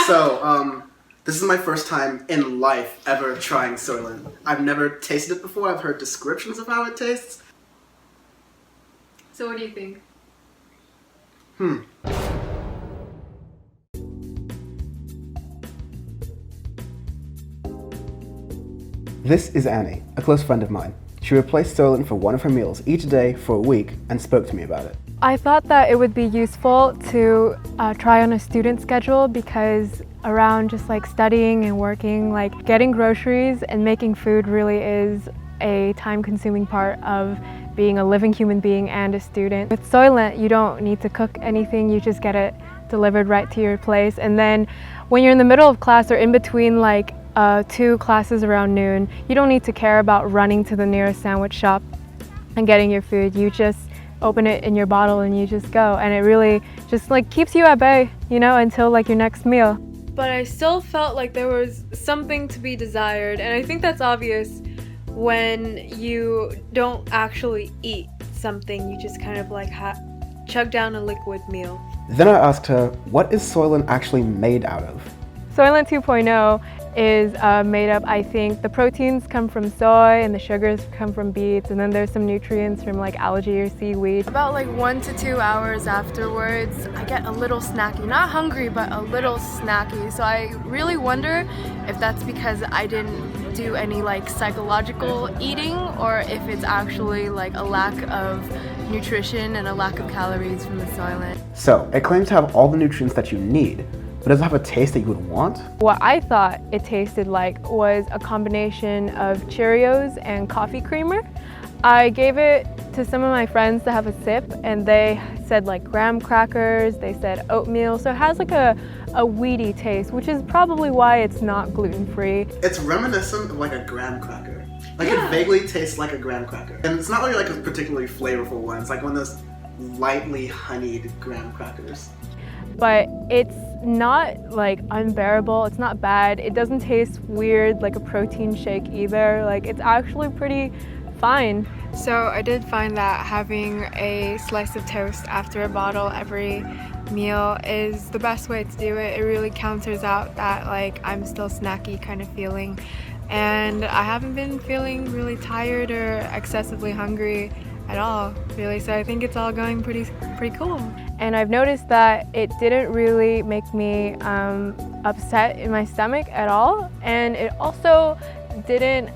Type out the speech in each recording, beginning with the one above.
This is my first time in life ever trying Soylent. I've never tasted it before. I've heard descriptions of how it tastes. So what do you think? This is Annie, a close friend of mine. She replaced Soylent for one of her meals each day for a week and spoke to me about it. I thought that it would be useful to try on a student schedule because around just like studying and working, like getting groceries and making food really is a time-consuming part of being a living human being and a student. With Soylent, you don't need to cook anything, you just get it delivered right to your place. And then when you're in the middle of class or in between like 2 classes around noon, you don't need to care about running to the nearest sandwich shop and getting your food. You just open it in your bottle and you just go, and it really just like keeps you at bay, you know, until like your next meal. But I still felt like there was something to be desired, and I think that's obvious when you don't actually eat something, you just kind of like chug down a liquid meal. Then I asked her, what is Soylent actually made out of? Soylent 2.0 is made up, I think, the proteins come from soy and the sugars come from beets, and then there's some nutrients from like algae or seaweed. About like 1 to 2 hours afterwards, I get a little snacky. Not hungry, but a little snacky. So I really wonder if that's because I didn't do any like psychological eating, or if it's actually like a lack of nutrition and a lack of calories from the Soylent. So, it claims to have all the nutrients that you need, but does it have a taste that you would want? What I thought it tasted like was a combination of Cheerios and coffee creamer. I gave it to some of my friends to have a sip, and they said like graham crackers, they said oatmeal, so it has like a weedy taste, which is probably why it's not gluten-free. It's reminiscent of like a graham cracker. Like it vaguely tastes like a graham cracker. And it's not really like a particularly flavorful one, it's like one of those lightly honeyed graham crackers. But it's not like unbearable, it's not bad, it doesn't taste weird like a protein shake either, like it's actually pretty fine. So I did find that having a slice of toast after a bottle every meal is the best way to do it. It really counters out that like I'm still snacky kind of feeling, and I haven't been feeling really tired or excessively hungry at all, really, so I think it's all going pretty cool. And I've noticed that it didn't really make me upset in my stomach at all, and it also didn't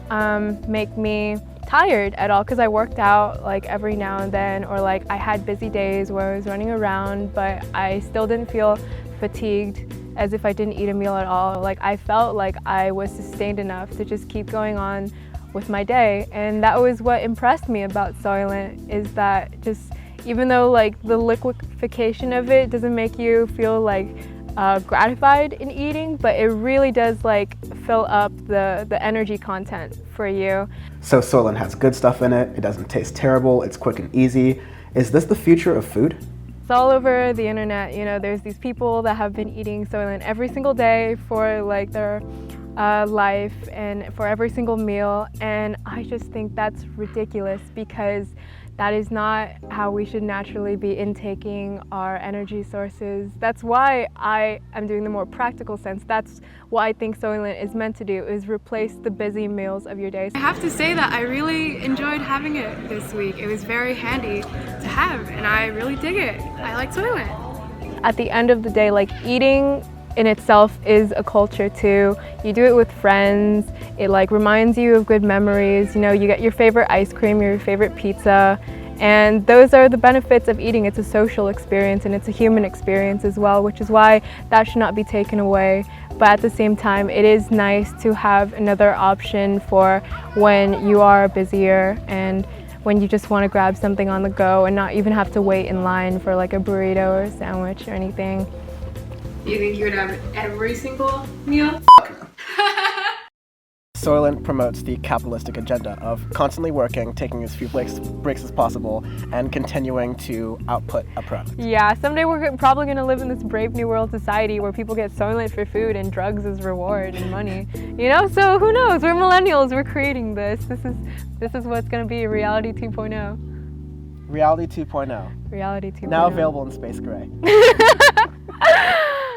make me tired at all, because I worked out like every now and then, or like I had busy days where I was running around, but I still didn't feel fatigued as if I didn't eat a meal at all. Like I felt like I was sustained enough to just keep going on with my day, and that was what impressed me about Soylent, is that just even though like the liquefaction of it doesn't make you feel like gratified in eating, but it really does like fill up the energy content for you. So Soylent has good stuff in it, it doesn't taste terrible, it's quick and easy. Is this the future of food? It's all over the internet, you know, there's these people that have been eating Soylent every single day for like their life and for every single meal, and I just think that's ridiculous, because that is not how we should naturally be intaking our energy sources. That's why I am doing the more practical sense. That's what I think Soylent is meant to do, is replace the busy meals of your day. I have to say that I really enjoyed having it this week. It was very handy to have, and I really dig it. I like Soylent. At the end of the day, like eating in itself is a culture too. You do it with friends, it like reminds you of good memories, you know, you get your favorite ice cream, your favorite pizza, and those are the benefits of eating. It's a social experience and it's a human experience as well, which is why that should not be taken away. But at the same time, it is nice to have another option for when you are busier and when you just want to grab something on the go and not even have to wait in line for like a burrito or a sandwich or anything. Do you think you would have it every single meal? Soylent promotes the capitalistic agenda of constantly working, taking as few breaks as possible, and continuing to output a product. Yeah, someday we're probably going to live in this brave new world society where people get Soylent for food and drugs as reward and money. You know, so who knows? We're millennials, we're creating this. This is what's going to be Reality 2.0. Reality 2.0. Reality 2.0. Now available in Space Gray.